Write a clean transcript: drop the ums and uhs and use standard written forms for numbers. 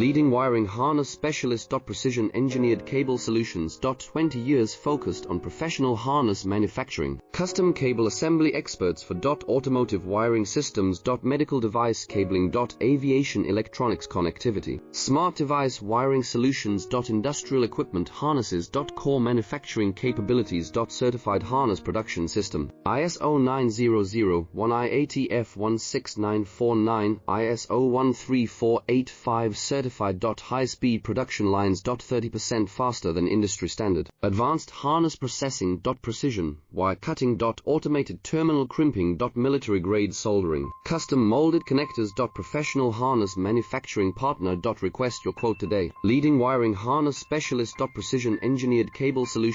Leading wiring harness specialist. Precision engineered cable solutions. 20 years focused on professional harness manufacturing. Custom cable assembly experts for automotive wiring systems. Medical device cabling. Aviation electronics connectivity. Smart device wiring solutions. Industrial equipment harnesses. Core manufacturing capabilities. Certified harness production system. ISO 9001 IATF 16949 ISO 13485 certified. High-speed production lines. 30% faster than industry standard. Advanced harness processing. Precision wire cutting. Automated terminal crimping. Military grade soldering. Custom molded connectors. Professional harness manufacturing partner. Request your quote today. Leading wiring harness specialist. Precision engineered cable solutions.